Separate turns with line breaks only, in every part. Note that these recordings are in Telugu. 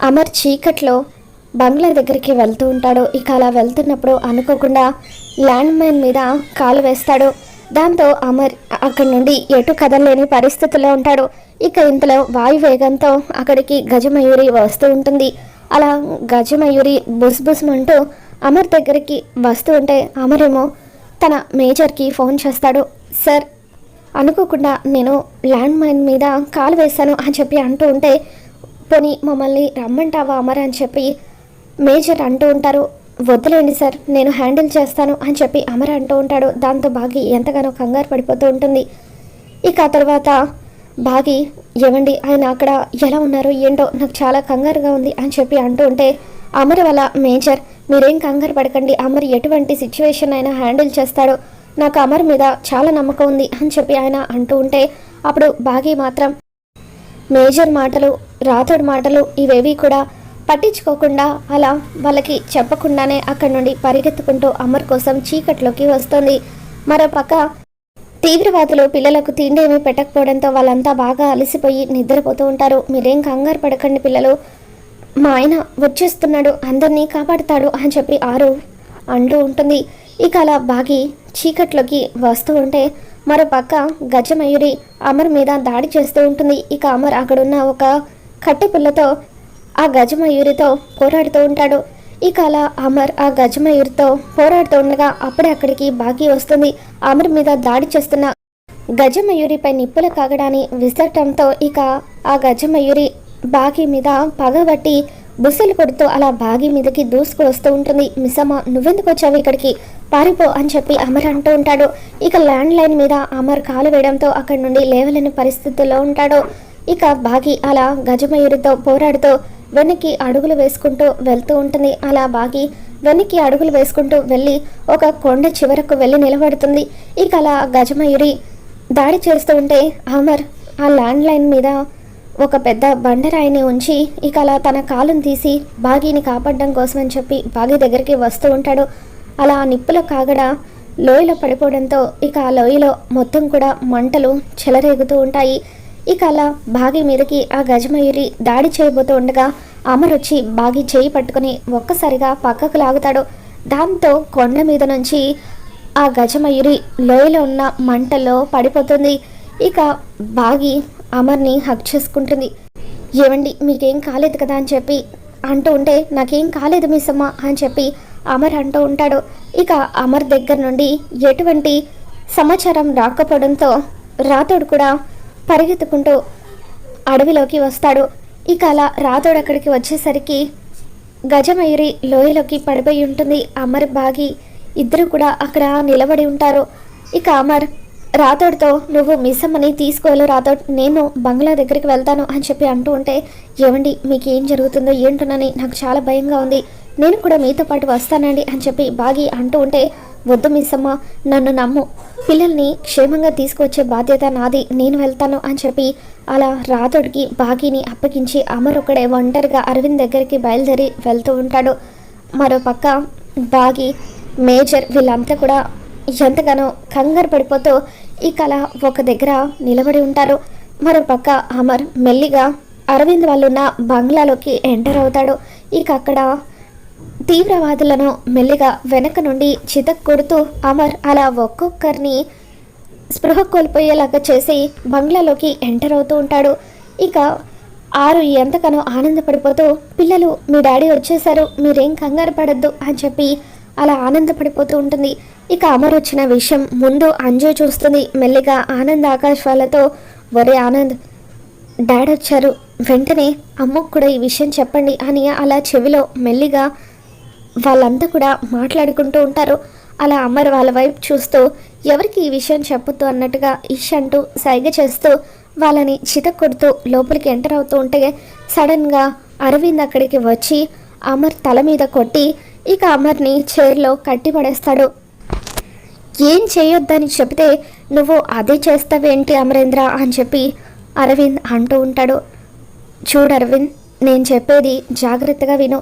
అమర్ చీకట్లో బంగ్లా దగ్గరికి వెళ్తూ ఉంటాడు. ఇక అలా వెళ్తున్నప్పుడు అనుకోకుండా ల్యాండ్ మైన్ మీద కాలు వేస్తాడు. దాంతో అమర్ అక్కడి నుండి ఎటు కదలలేని పరిస్థితుల్లో ఉంటాడు. ఇక ఇంతలో వాయువేగంతో అక్కడికి గజమయూరి వస్తూ ఉంటుంది. అలా గజమయూరి బుస్బుస్మంటూ అమర్ దగ్గరికి వస్తూ ఉంటే అమరేమో తన మేజర్కి ఫోన్ చేస్తాడు. సార్, అనుకోకుండా నేను ల్యాండ్ మైన్ మీద కాలు వేశాను అని చెప్పి అంటూ ఉంటే, పోనీ మమ్మల్ని రమ్మంటావా అమర్ అని చెప్పి మేజర్ అంటూ ఉంటారు. వద్దులేండి సార్, నేను హ్యాండిల్ చేస్తాను అని చెప్పి అమర్ అంటూ ఉంటాడు. దాంతో బాగి ఎంతగానో కంగారు పడిపోతూ ఉంటుంది. ఇక ఆ తర్వాత బాగి, ఏమండి ఆయన అక్కడ ఎలా ఉన్నారో ఏంటో నాకు చాలా కంగారుగా ఉంది అని చెప్పి అంటూ ఉంటే, అమర్ వల్ల మేజర్ మీరేం కంగారు పడకండి, అమర్ ఎటువంటి సిచ్యువేషన్ అయినా హ్యాండిల్ చేస్తాడో, నాకు అమర్ మీద చాలా నమ్మకం ఉంది అని చెప్పి ఆయన అంటూ ఉంటే, అప్పుడు బాగి మాత్రం మేజర్ మాటలు, రాథోడ్ మాటలు ఇవేవి కూడా పట్టించుకోకుండా అలా వాళ్ళకి చెప్పకుండానే అక్కడి నుండి పరిగెత్తుకుంటూ అమర్ కోసం చీకట్లోకి వస్తుంది. మరోపక్క తీవ్రవాదులు పిల్లలకు తిండి ఏమీ పెట్టకపోవడంతో వాళ్ళంతా బాగా అలసిపోయి నిద్రపోతూ ఉంటారు. మీరేం కంగారు పడకండి పిల్లలు, మా ఆయన వచ్చేస్తున్నాడు, అందరినీ కాపాడుతాడు అని చెప్పి ఆరు అంటూ ఉంటుంది. ఇక అలా బాగి చీకట్లోకి వస్తూ ఉంటే మరోపక్క గజమయూరి అమర్ మీద దాడి చేస్తూ ఉంటుంది. ఇక అమర్ అక్కడున్న ఒక కట్టెపుల్లతో ఆ గజమయూరితో పోరాడుతూ ఉంటాడు. ఇక అలా అమర్ ఆ గజమయూరితో పోరాడుతూ ఉండగా అప్పుడే అక్కడికి బాగి వస్తుంది. అమర్ మీద దాడి చేస్తున్న గజమయూరిపై నిప్పుల కాగడాన్ని విసరటంతో ఇక ఆ గజమయూరి బాగి మీద పగబట్టి బుసలు కొడుతూ అలా బాగి మీదకి దూసుకు వస్తూ ఉంటుంది. మిస్సమ్మ, నువ్వెందుకు వచ్చావు ఇక్కడికి, పారిపో అని చెప్పి అమర్ అంటూ ఉంటాడు. ఇక ల్యాండ్ లైన్ మీద అమర్ కాలు వేయడంతో అక్కడి నుండి లేవలేని పరిస్థితుల్లో ఉంటాడు. ఇక బాగి అలా గజమయూరితో పోరాడుతూ వెనక్కి అడుగులు వేసుకుంటూ వెళ్తూ ఉంటుంది. అలా బాగి వెనక్కి అడుగులు వేసుకుంటూ వెళ్ళి ఒక కొండ చివరకు వెళ్ళి నిలబడుతుంది. ఇక అలా గజమయూరి దాడి చేస్తూ ఉంటే అమర్ ఆ ల్యాండ్ లైన్ మీద ఒక పెద్ద బండరాయిని ఉంచి ఇక అలా తన కాలును తీసి బాగిని కాపాడడం కోసం అని చెప్పి బాగి దగ్గరికి వస్తూ ఉంటాడు. అలా నిప్పుల కాగడ లోయలో పడిపోవడంతో ఇక ఆ లోయలో మొత్తం కూడా మంటలు చెలరేగుతూ ఉంటాయి. ఇక అలా బాగి మీదకి ఆ గజమయూరి దాడి చేయబోతూ ఉండగా అమర్ వచ్చి బాగి చేయి పట్టుకుని ఒక్కసారిగా పక్కకు లాగుతాడు. దాంతో కొండ మీద నుంచి ఆ గజమయూరి లోయలో ఉన్న మంటల్లో పడిపోతుంది. ఇక బాగి అమర్ని హక్ చేసుకుంటుంది. ఏమండి, మీకేం కాలేదు కదా అని చెప్పి అంటూ ఉంటే, నాకేం కాలేదు మిస్సమ్మ అని చెప్పి అమర్ అంటూ ఉంటాడు. ఇక అమర్ దగ్గర నుండి ఎటువంటి సమాచారం రాకపోవడంతో రాథోడ్ కూడా పరిగెత్తుకుంటూ అడవిలోకి వస్తాడు. ఇక అలా రాథోడ్ అక్కడికి వచ్చేసరికి గజమయూరి లోయలోకి పడిపోయి ఉంటుంది. అమర్ బాగి ఇద్దరు కూడా అక్కడ నిలబడి ఉంటారు. ఇక అమర్ రాథోడ్తో, నువ్వు మిస్సమ్మని తీసుకువెళ్ళు రాథోడ్, నేను బంగ్లా దగ్గరికి వెళ్తాను అని చెప్పి అంటూ ఉంటే, ఏమండి మీకు ఏం జరుగుతుందో ఏంటోనని నాకు చాలా భయంగా ఉంది, నేను కూడా మీతో పాటు వస్తానండి అని చెప్పి బాగి అంటూ ఉంటే, వద్దు మిస్సమ్మ, నన్ను నమ్ము, పిల్లల్ని క్షేమంగా తీసుకువచ్చే బాధ్యత నాది, నేను వెళ్తాను అని చెప్పి అలా రాథోడ్కి బాగిని అప్పగించి అమర్ ఒకడే ఒంటరిగా అరవింద్ దగ్గరికి బయలుదేరి వెళ్తూ ఉంటాడు. మరోపక్క బాగి, మేజర్ వీళ్ళంతా కూడా ఎంతగానో కంగారు పడిపోతూ ఇక అలా ఒక దగ్గర నిలబడి ఉంటారు. మరోపక్క అమర్ మెల్లిగా అరవింద్ వాళ్ళున్న బంగ్లాలోకి ఎంటర్ అవుతాడు. ఇక అక్కడ తీవ్రవాదులను మెల్లిగా వెనక నుండి చితక్ కొడుతూ అమర్ అలా ఒక్కొక్కరిని స్పృహ కోల్పోయేలాగా చేసి బంగ్లాలోకి ఎంటర్ అవుతూ ఉంటాడు. ఇక ఆరు ఎంతగానో ఆనందపడిపోతూ, పిల్లలు మీ డాడీ వచ్చేసారు, మీరేం కంగారు పడద్దు అని చెప్పి అలా ఆనందపడిపోతూ ఉంటుంది. ఇక అమర్ వచ్చిన విషయం ముందు అంజు చూస్తుంది. మెల్లిగా ఆనంద్ ఆకాష్ వాళ్ళతో, ఒరే ఆనంద్, డాడ్ వచ్చారు, వెంటనే అమ్మకు కూడా ఈ విషయం చెప్పండి అని అలా చెవిలో మెల్లిగా వాళ్ళంతా కూడా మాట్లాడుకుంటూ ఉంటారు. అలా అమర్ వాళ్ళ వైపు చూస్తూ, ఎవరికి ఈ విషయం చెప్పొద్దు అన్నట్టుగా ఇష్ అంటూ సైగ చేస్తూ వాళ్ళని చితక్కొడుతూ లోపలికి ఎంటర్ అవుతూ ఉంటే సడన్గా అరవింద్ అక్కడికి వచ్చి అమర్ తల మీద కొట్టి ఇక అమర్ని చైర్లో కట్టి పడేస్తాడు. ఏం చేయొద్దని చెబితే నువ్వు అదే చేస్తావేంటి అమరేంద్ర అని చెప్పి అరవింద్ అంటూ ఉంటాడు. చూడు అరవింద్, నేను చెప్పేది జాగ్రత్తగా విను,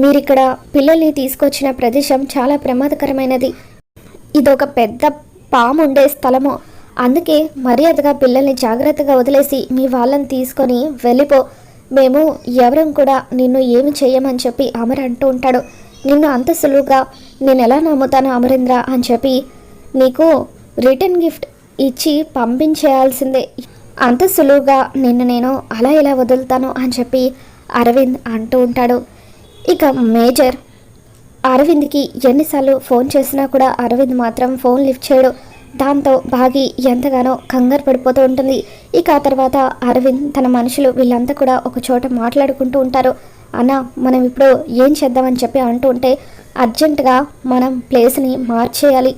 మీరిక్కడ పిల్లల్ని తీసుకొచ్చిన ప్రదేశం చాలా ప్రమాదకరమైనది, ఇదొక పెద్ద పాము ఉండే స్థలము, అందుకే మర్యాదగా పిల్లల్ని జాగ్రత్తగా వదిలేసి మీ వాళ్ళని తీసుకొని వెళ్ళిపో, మేము ఎవరం కూడా నిన్ను ఏమి చేయమని చెప్పి అమర్ అంటూ ఉంటాడు. నిన్ను అంత సులువుగా నేను ఎలా నమ్ముతాను అమరేంద్ర అని చెప్పి నీకు రిటర్న్ గిఫ్ట్ ఇచ్చి పంపించేయాల్సిందే, అంత సులువుగా నిన్ను నేను అలా ఎలా వదులుతాను అని చెప్పి అరవింద్ అంటూ ఉంటాడు. ఇక మేజర్ అరవింద్కి ఎన్నిసార్లు ఫోన్ చేసినా కూడా అరవింద్ మాత్రం ఫోన్ లిఫ్ట్ చేయడు. దాంతో బాగి ఎంతగానో కంగారు పడిపోతూ ఉంటుంది. ఇక ఆ తర్వాత అరవింద్ తన మనుషులు వీళ్ళంతా కూడా ఒక చోట మాట్లాడుకుంటూ ఉంటారు. అన్న మనం ఇప్పుడు ఏం చేద్దామని చెప్పి అంటూ ఉంటే అర్జెంటుగా మనం ప్లేస్ని మార్చేయాలి.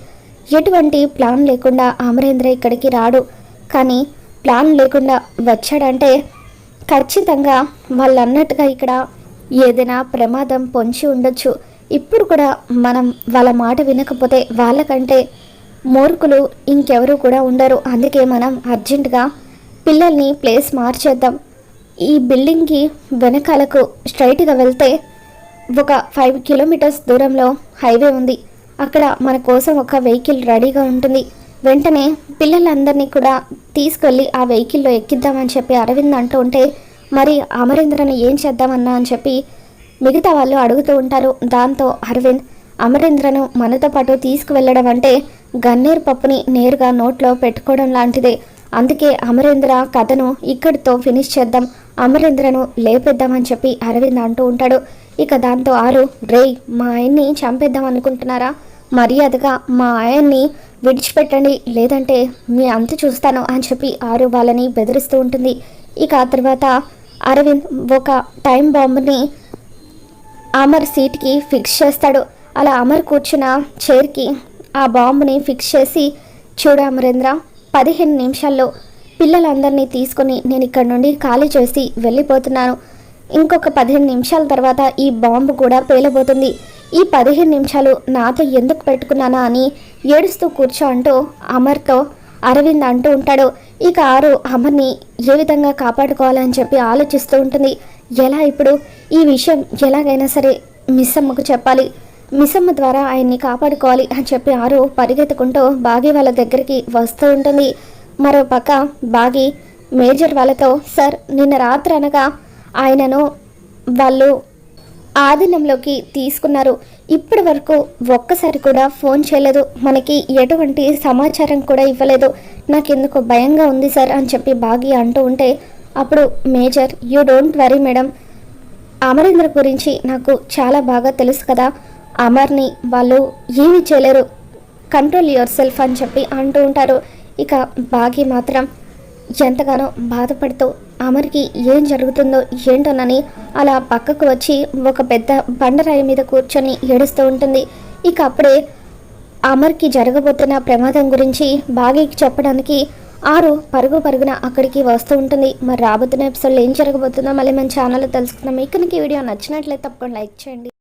ఎటువంటి ప్లాన్ లేకుండా అమరేంద్ర ఇక్కడికి రాడు, కానీ ప్లాన్ లేకుండా వచ్చాడంటే ఖచ్చితంగా వాళ్ళు అన్నట్టుగా ఇక్కడ ఏదైనా ప్రమాదం పొంచి ఉండొచ్చు. ఇప్పుడు కూడా మనం వాళ్ళ మాట వినకపోతే వాళ్ళకంటే మూర్ఖులు ఇంకెవరు కూడా ఉండరు. అందుకే మనం అర్జెంటుగా పిల్లల్ని ప్లేస్ మార్చేద్దాం. ఈ బిల్డింగ్కి వెనకాలకు స్ట్రైట్గా వెళ్తే ఒక 5 కిలోమీటర్స్ దూరంలో హైవే ఉంది. అక్కడ మన కోసం ఒక వెహికల్ రెడీగా ఉంటుంది. వెంటనే పిల్లలందరినీ కూడా తీసుకెళ్ళి ఆ వెహికల్లో ఎక్కిద్దామని చెప్పి అరవింద్ అంటూ ఉంటే మరి అమరేంద్రను ఏం చేద్దామన్నా అని చెప్పి మిగతా వాళ్ళు అడుగుతూ ఉంటారు. దాంతో అరవింద్ అమరేంద్రను మనతో పాటు తీసుకువెళ్ళడం అంటే గన్నేరు పప్పుని నేరుగా నోట్లో పెట్టుకోవడం లాంటిదే. అందుకే అమరేంద్ర కథను ఇక్కడితో ఫినిష్ చేద్దాం, అమరేంద్రను లేపేద్దామని చెప్పి అరవింద్ అంటూ ఉంటాడు. ఇక దాంతో ఆరు రేయ్ మా ఆయన్ని చంపేద్దాం అనుకుంటున్నారా, మర్యాదగా మా ఆయన్ని విడిచిపెట్టండి లేదంటే మీ అంత చూస్తాను అని చెప్పి ఆరు వాళ్ళని బెదిరిస్తూ ఉంటుంది. ఇక ఆ తర్వాత అరవింద్ ఒక టైం బాంబుని అమర్ సీట్కి ఫిక్స్ చేస్తాడు. అలా అమర్ కూర్చున్న చైర్కి ఆ బాంబుని ఫిక్స్ చేసి చూడు అమరేంద్ర 15 నిమిషాల్లో పిల్లలందరినీ తీసుకొని నేను ఇక్కడ నుండి ఖాళీ చేసి వెళ్ళిపోతున్నాను. ఇంకొక 15 నిమిషాల తర్వాత ఈ బాంబు కూడా పేలబోతుంది. ఈ 15 నిమిషాలు నాతో ఎందుకు పెట్టుకున్నానా అని ఏడుస్తూ కూర్చో అంటూ అమర్తో అరవింద్ అంటూ ఉంటాడు. ఇక ఆరు అమర్ని ఏ విధంగా కాపాడుకోవాలని చెప్పి ఆలోచిస్తూ ఉంటుంది. ఎలా ఇప్పుడు ఈ విషయం ఎలాగైనా సరే మిస్సమ్మకు చెప్పాలి, మిస్సమ్మ ద్వారా ఆయన్ని కాపాడుకోవాలి అని చెప్పి ఆరు పరిగెత్తుకుంటూ బాగి వాళ్ళ దగ్గరికి వస్తూ ఉంటుంది. మరో పక్క బాగి మేజర్ వాళ్ళతో సార్ నిన్న రాత్రి అనగా ఆయనను వాళ్ళు ఆధీనంలోకి తీసుకున్నారు, ఇప్పటి వరకు ఒక్కసారి కూడా ఫోన్ చేయలేదు, మనకి ఎటువంటి సమాచారం కూడా ఇవ్వలేదు, నాకెందుకు భయంగా ఉంది సార్ అని చెప్పి బాగి అంటూ ఉంటే అప్పుడు major you don't worry madam, Amarendra గురించి నాకు చాలా బాగా తెలుసు కదా, అమర్ని వాళ్ళు ఏమీ చేయలేరు, కంట్రోల్ యువర్ సెల్ఫ్ అని చెప్పి అంటూ ఉంటారు. ఇక బాగి మాత్రం ఎంతగానో బాధపడుతూ అమర్కి ఏం జరుగుతుందో ఏంటోనని అలా పక్కకు వచ్చి ఒక పెద్ద బండరాయి మీద కూర్చొని ఏడుస్తూ ఉంటుంది. ఇక అప్పుడే అమర్కి జరగబోతున్న ప్రమాదం గురించి బాగీకి చెప్పడానికి ఆరు పరుగున అక్కడికి వస్తూ ఉంటుంది. మరి రాబోతున్న ఎపిసోడ్లో ఏం జరగబోతుందో మళ్ళీ మన ఛానల్లో తెలుసుకుందాం. మీకు ఈ వీడియో నచ్చినట్లయితే తప్పకుండా లైక్ చేయండి.